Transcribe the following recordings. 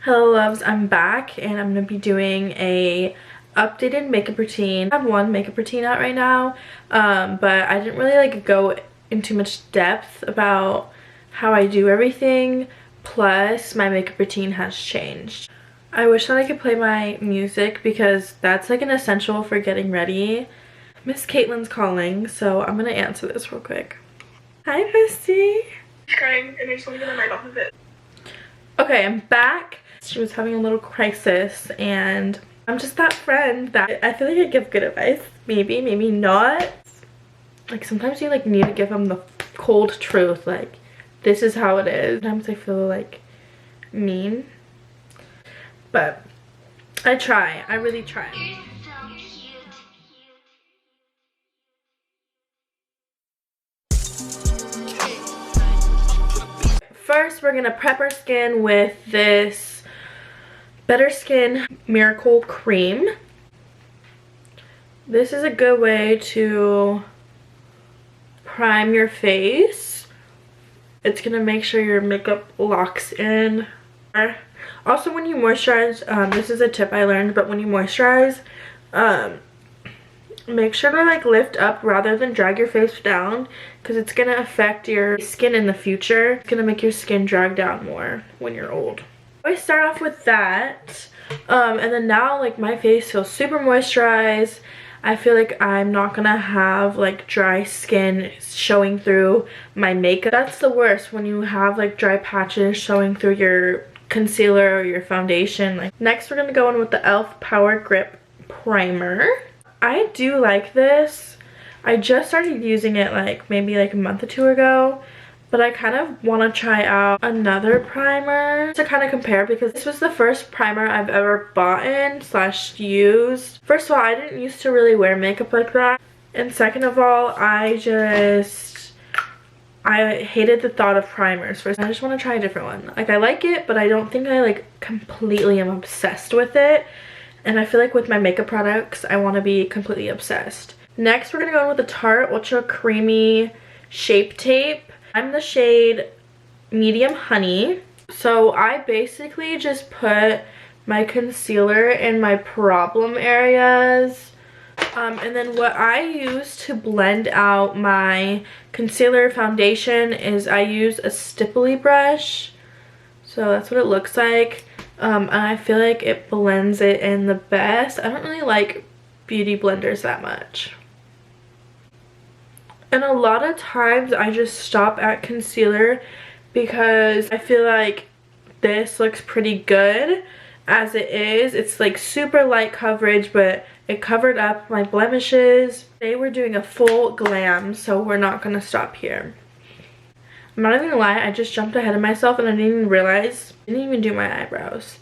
Hello loves, I'm back and I'm going to be doing a updated makeup routine. I have one makeup routine out right now, but I didn't really go into much depth about how I do everything, plus my makeup routine has changed. I wish that I could play my music because that's an essential for getting ready. Miss Caitlin's calling, so I'm going to answer this real quick. Hi Misty! She's crying and I just want to get my mind off of it. Okay, I'm back. She was having a little crisis and I'm just that friend that I feel like I give good advice. Maybe, maybe not. Sometimes you need to give them the cold truth. This is how it is. Sometimes I feel mean. But I try. I really try. First, we're gonna prep our skin with this Better Skin Miracle Cream. This is a good way to prime your face. It's gonna make sure your makeup locks in. Also, when you moisturize, this is a tip I learned, but when you moisturize, make sure to lift up rather than drag your face down, because it's gonna affect your skin in the future. It's gonna make your skin drag down more when you're old. I start off with that, and then now my face feels super moisturized. I feel like I'm not gonna have dry skin showing through my makeup. That's the worst, when you have dry patches showing through your concealer or your foundation. Next, we're gonna go in with the e.l.f. Power Grip Primer. I do like this. I just started using it maybe a month or two ago, but I kind of want to try out another primer to kind of compare, because this was the first primer I've ever bought in / used. First of all, I didn't used to really wear makeup like that, and second of all, I hated the thought of primers. First, I just want to try a different one. I like it, but I don't think I completely am obsessed with it. And I feel with my makeup products, I want to be completely obsessed. Next, we're going to go in with the Tarte Ultra Creamy Shape Tape. I'm the shade Medium Honey. So I basically just put my concealer in my problem areas. And then what I use to blend out my concealer foundation is I use a stipply brush. So that's what it looks like. And I feel it blends it in the best. I don't really like beauty blenders that much. And a lot of times I just stop at concealer because I feel this looks pretty good as it is. It's super light coverage, but it covered up my blemishes. Today we're doing a full glam, so we're not gonna stop here. I'm not even gonna lie, I just jumped ahead of myself and I didn't even realize I didn't even do my eyebrows.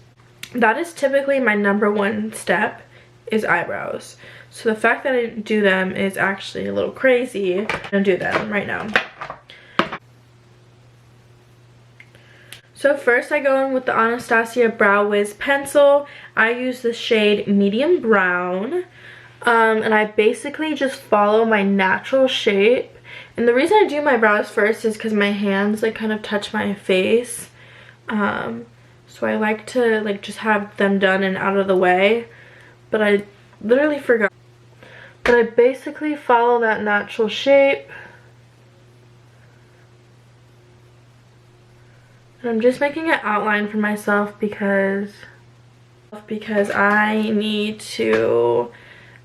That is typically my #1 step, is eyebrows. So the fact that I didn't do them is actually a little crazy. I'm gonna do them right now. So first I go in with the Anastasia Brow Wiz pencil. I use the shade Medium Brown. And I basically just follow my natural shape. And the reason I do my brows first is because my hands kind of touch my face. So I like to just have them done and out of the way. But I literally forgot. But I basically follow that natural shape. And I'm just making an outline for myself because I need to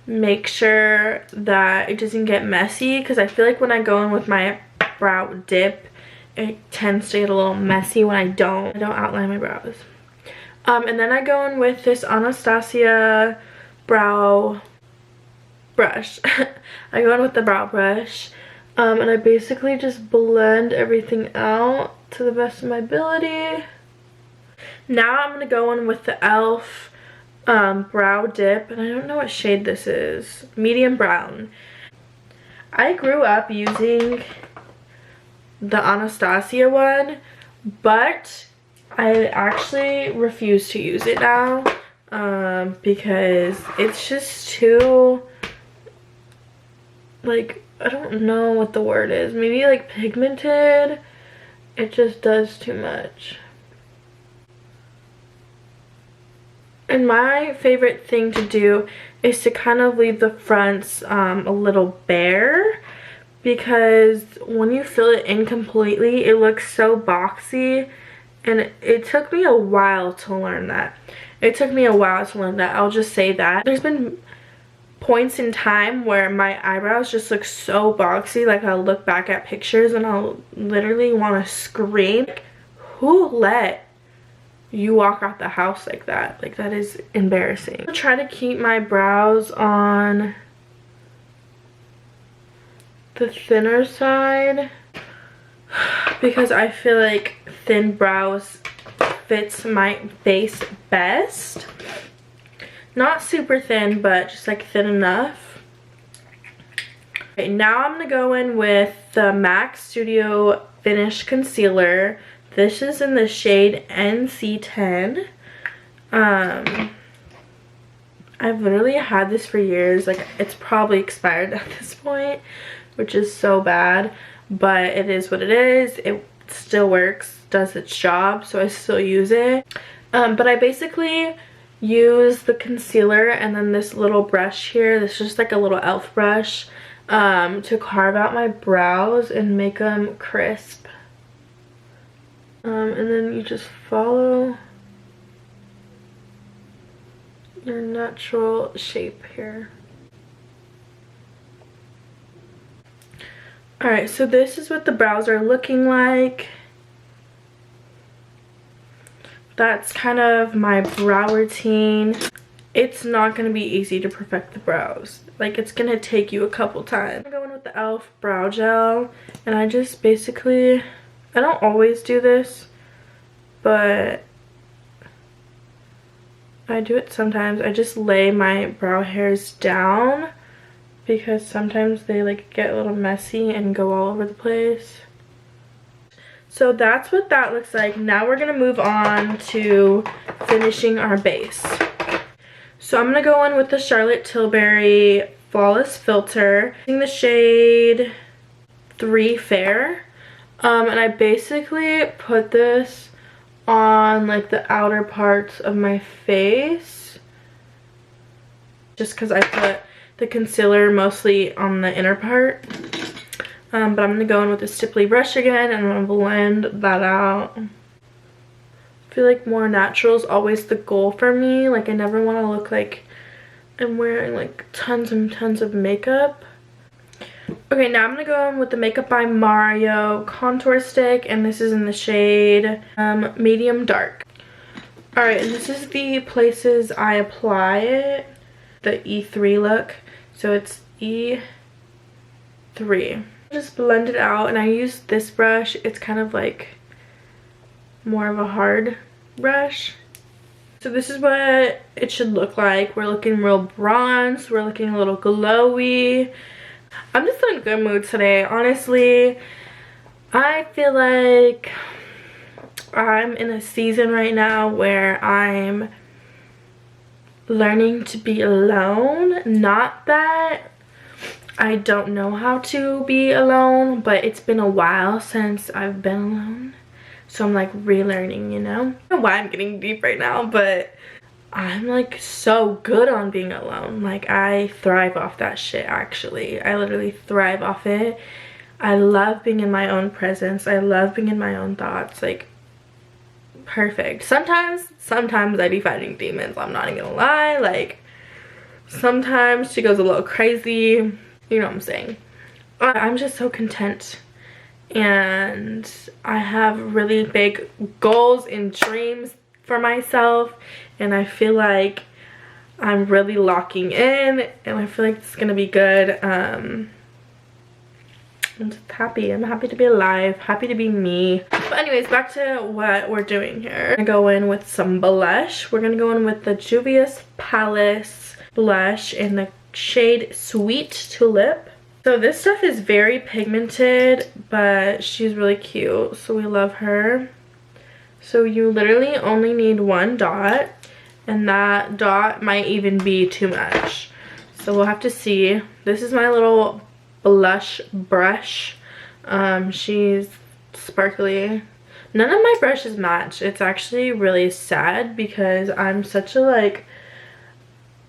make sure that it doesn't get messy, because I feel when I go in with my brow dip, it tends to get a little messy when I don't outline my brows. And then I go in with this Anastasia brow brush. I go in with the brow brush, and I basically just blend everything out to the best of my ability. Now I'm gonna go in with the e.l.f. brow dip, and I don't know what shade this is. Medium Brown. I grew up using the Anastasia one, but I actually refuse to use it now, because it's just too I don't know what the word is. Maybe pigmented. It just does too much. And my favorite thing to do is to kind of leave the fronts a little bare, because when you fill it in completely, it looks so boxy. And it took me a while to learn that. I'll just say that. There's been points in time where my eyebrows just look so boxy. Like, I'll look back at pictures and I'll literally want to scream. Like, who let you walk out the house like that? Like, that is embarrassing. I try to keep my brows on the thinner side because I feel like thin brows fits my face best. Not super thin, but just like thin enough. Okay, now I'm gonna go in with the MAC Studio Finish Concealer. This is in the shade NC10. I've literally had this for years. Like, it's probably expired at this point, which is so bad, but it is what it is. It still works, does its job, so I still use it. But I basically use the concealer and then this little brush here. This is just like a little elf brush to carve out my brows and make them crisp. And then you just follow your natural shape here. Alright, so this is what the brows are looking like. That's kind of my brow routine. It's not going to be easy to perfect the brows. Like, it's going to take you a couple times. I'm going with the e.l.f. brow gel, and I just basically, I don't always do this, but I do it sometimes. I just lay my brow hairs down because sometimes they like get a little messy and go all over the place. So that's what that looks like. Now we're gonna move on to finishing our base. So I'm gonna go in with the Charlotte Tilbury Flawless Filter in the shade 3 Fair. And I basically put this on like the outer parts of my face, just because I put the concealer mostly on the inner part. But I'm going to go in with a stipply brush again and I'm going to blend that out. I feel like more natural is always the goal for me. Like, I never want to look like I'm wearing like tons and tons of makeup. Okay, now I'm going to go in with the Makeup by Mario contour stick, and this is in the shade medium dark. Alright, and this is the places I apply it. The E3 look. So it's E3. Just blend it out, and I use this brush. It's kind of like more of a hard brush. So this is what it should look like. We're looking real bronze. We're looking a little glowy. I'm just in a good mood today. Honestly, I feel like I'm in a season right now where I'm learning to be alone. Not that I don't know how to be alone, but it's been a while since I've been alone. So I'm like relearning, you know? I don't know why I'm getting deep right now, but I'm like so good on being alone. Like, I thrive off that shit, actually. I literally thrive off it. I love being in my own presence. I love being in my own thoughts. Like, perfect. Sometimes I be fighting demons. I'm not even gonna lie. Like, sometimes she goes a little crazy. You know what I'm saying. I'm just so content. And I have really big goals and dreams for myself. And I feel like I'm really locking in. And I feel like it's gonna be good. I'm just happy. I'm happy to be alive. Happy to be me. But anyways, back to what we're doing here. I'm gonna go in with some blush. We're gonna go in with the Juvia's Palace blush in the shade Sweet Tulip. So this stuff is very pigmented, but she's really cute. So we love her. So you literally only need one dot. And that dot might even be too much. So we'll have to see. This is my little blush brush. She's sparkly. None of my brushes match. It's actually really sad because I'm such a like,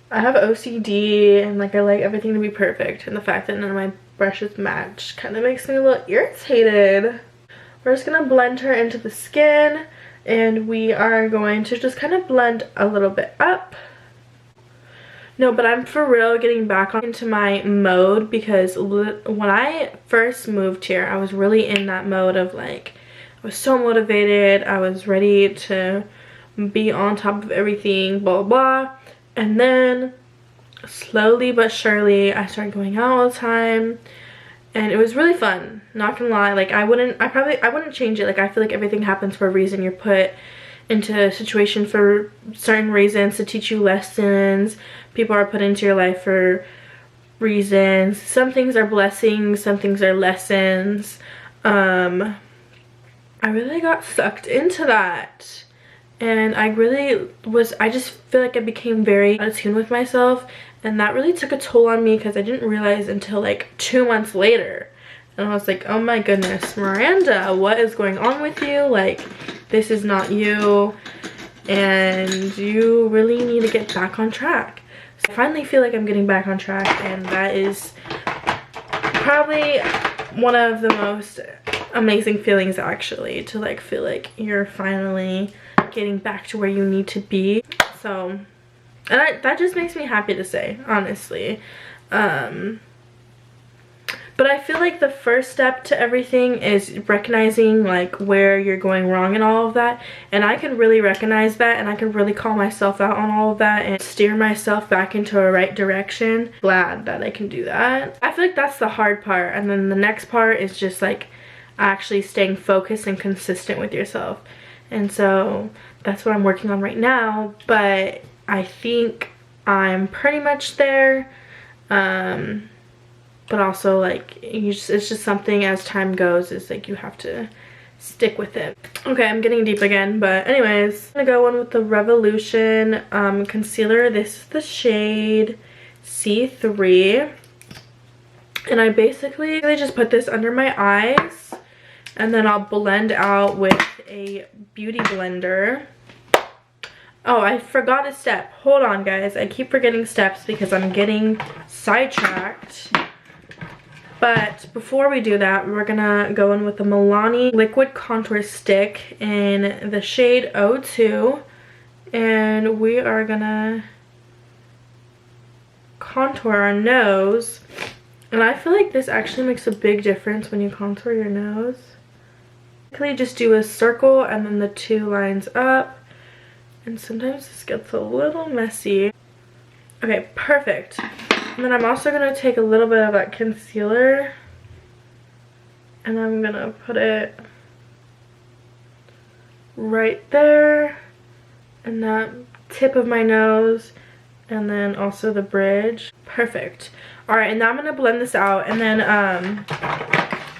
I have OCD and like I like everything to be perfect, and the fact that none of my brushes match kind of makes me a little irritated. We're just gonna blend her into the skin, and we are going to just kind of blend a little bit up. No, but I'm for real getting back into my mode, because when I first moved here, I was really in that mode of like, I was so motivated, I was ready to be on top of everything, blah blah. And then slowly but surely I started going out all the time, and it was really fun, not gonna lie. Like I wouldn't change it. Like I feel like everything happens for a reason. You're put into a situation for certain reasons, to teach you lessons. People are put into your life for reasons. Some things are blessings, some things are lessons. I really got sucked into that, and I just feel like I became very out of tune with myself, and that really took a toll on me because I didn't realize until like 2 months later. And I was like, oh my goodness, Miranda, what is going on with you? Like, this is not you, and you really need to get back on track. So I finally feel like I'm getting back on track, and that is probably one of the most amazing feelings, actually, to like feel like you're finally getting back to where you need to be. So, and that just makes me happy to say, honestly. But I feel like the first step to everything is recognizing like where you're going wrong and all of that. And I can really recognize that, and I can really call myself out on all of that and steer myself back into a right direction. Glad that I can do that. I feel like that's the hard part. And then the next part is just like actually staying focused and consistent with yourself. And so that's what I'm working on right now. But I think I'm pretty much there. But also like it's just something, as time goes, is like you have to stick with it. Okay, I'm getting deep again, but anyways, I'm gonna go in with the Revolution concealer. This is the shade C3, and I basically just put this under my eyes, and then I'll blend out with a beauty blender. Oh, I forgot a step. Hold on, guys. I keep forgetting steps because I'm getting sidetracked. But before we do that, we're gonna go in with the Milani Liquid Contour Stick in the shade 02. And we are gonna contour our nose. And I feel like this actually makes a big difference when you contour your nose. Basically just do a circle and then the 2 lines up. And sometimes this gets a little messy. Okay, perfect. And then I'm also going to take a little bit of that concealer, and I'm going to put it right there in that tip of my nose, and then also the bridge. Perfect. Alright, and now I'm going to blend this out, and then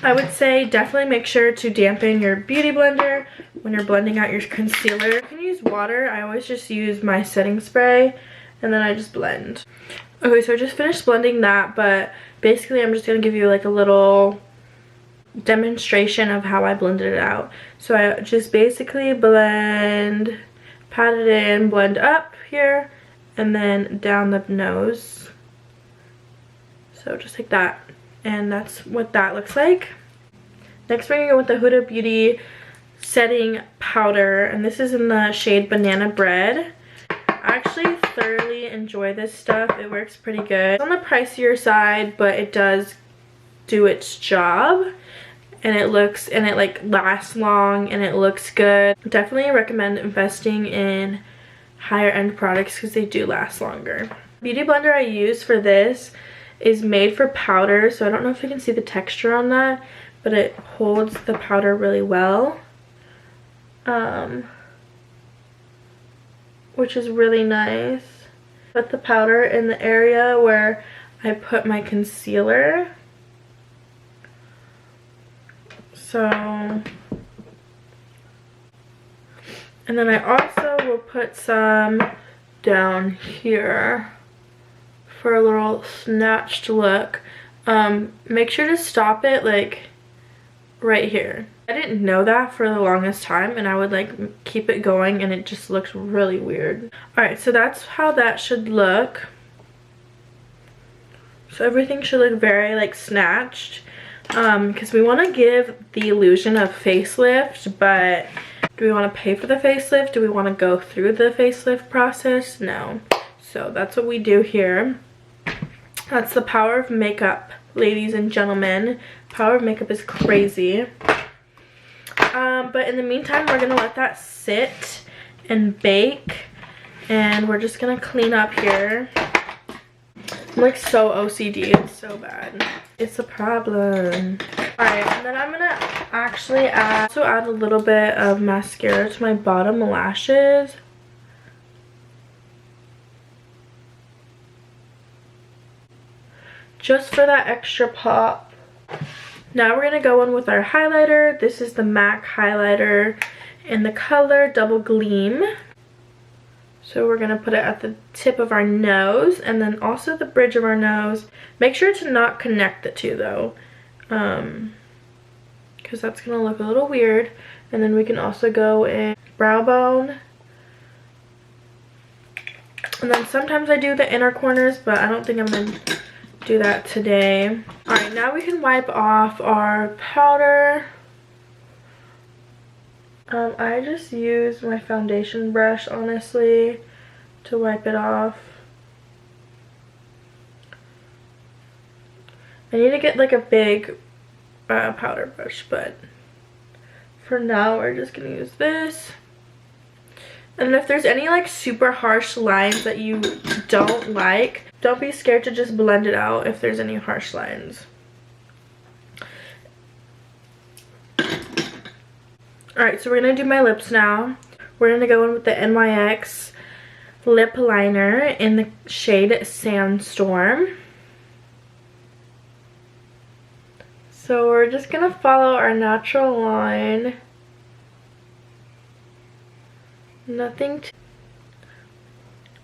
I would say definitely make sure to dampen your beauty blender when you're blending out your concealer. You can use water. I always just use my setting spray, and then I just blend. Okay, so I just finished blending that, but basically I'm just going to give you like a little demonstration of how I blended it out. So I just basically blend, pat it in, blend up here, and then down the nose. So just like that. And that's what that looks like. Next we're going to go with the Huda Beauty setting powder, and this is in the shade Banana Bread. I actually thoroughly enjoy this stuff. It works pretty good. It's on the pricier side, but it does do its job, and it like lasts long, and it looks good. Definitely recommend investing in higher end products because they do last longer. Beauty blender I use for this is made for powder, so I don't know if you can see the texture on that, but it holds the powder really well. Which is really nice. Put the powder in the area where I put my concealer. So, and then I also will put some down here for a little snatched look. Make sure to stop it like right here. I didn't know that for the longest time, and I would like keep it going and it just looks really weird. Alright, so that's how that should look. So everything should look very like snatched, because we want to give the illusion of facelift, but do we want to pay for the facelift? Do we want to go through the facelift process? No. So that's what we do here. That's the power of makeup, ladies and gentlemen. Power of makeup is crazy. But in the meantime, we're gonna let that sit and bake, and we're just gonna clean up here. I'm like so OCD, it's so bad. It's a problem. Alright, and then I'm gonna actually add a little bit of mascara to my bottom lashes. Just for that extra pop. Now we're gonna go in with our highlighter. This is the MAC highlighter in the color Double Gleam. So we're gonna put it at the tip of our nose and then also the bridge of our nose. Make sure to not connect the two though, because that's gonna look a little weird. And then we can also go in brow bone. And then sometimes I do the inner corners, but I don't think I'm gonna do that today. Alright, now we can wipe off our powder. I just use my foundation brush, honestly, to wipe it off. I need to get like a big powder brush, but for now we're just gonna use this. And if there's any like super harsh lines that you don't like, don't be scared to just blend it out if there's any harsh lines. Alright, so we're going to do my lips now. We're going to go in with the NYX lip liner in the shade Sandstorm. So we're just going to follow our natural line. Nothing too...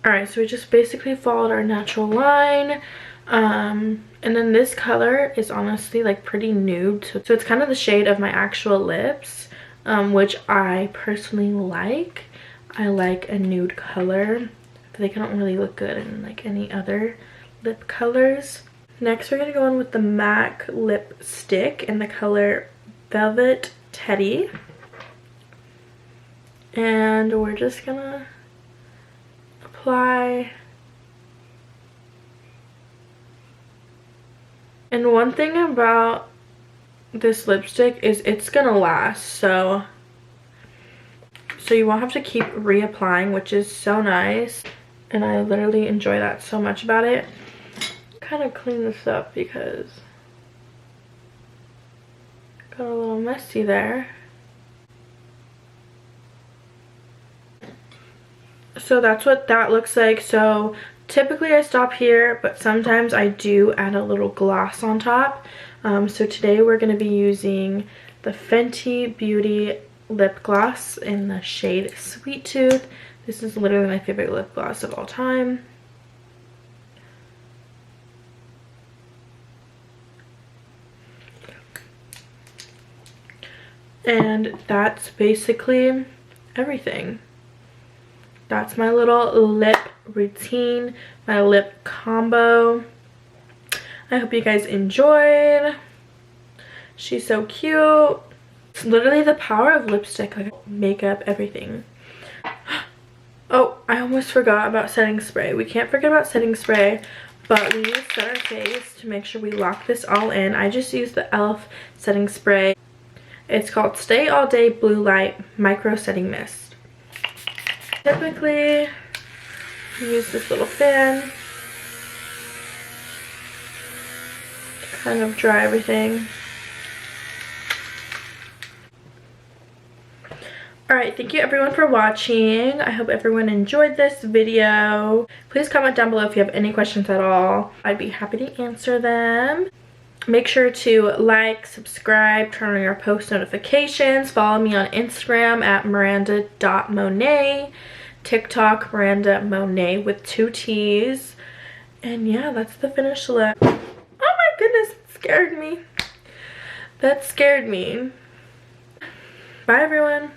Alright, so we just basically followed our natural line. And then this color is honestly like pretty nude. So it's kind of the shade of my actual lips, which I personally like. I like a nude color. But they don't really look good in like any other lip colors. Next, we're going to go in with the MAC lipstick in the color Velvet Teddy. And we're just going to apply. And one thing about this lipstick is it's gonna last, so you won't have to keep reapplying, which is so nice, and I literally enjoy that so much about it. Kind of clean this up because it got a little messy there. So that's what that looks like. So typically I stop here, but sometimes I do add a little gloss on top. So today we're going to be using the Fenty Beauty lip gloss in the shade Sweet Tooth. This is literally my favorite lip gloss of all time. And that's basically everything. That's my little lip routine, my lip combo. I hope you guys enjoyed. She's so cute. It's literally the power of lipstick, like makeup, everything. Oh, I almost forgot about setting spray. We can't forget about setting spray, but we need to set our face to make sure we lock this all in. I just used the e.l.f. setting spray. It's called Stay All Day Blue Light Micro Setting Mist. Typically, use this little fan to kind of dry everything. Alright, thank you everyone for watching. I hope everyone enjoyed this video. Please comment down below if you have any questions at all. I'd be happy to answer them. Make sure to like, subscribe, turn on your post notifications. Follow me on Instagram at miranda.monet. TikTok, Miranda Monet with 2 T's. And yeah, that's the finished look. Oh my goodness, it scared me. That scared me. Bye everyone.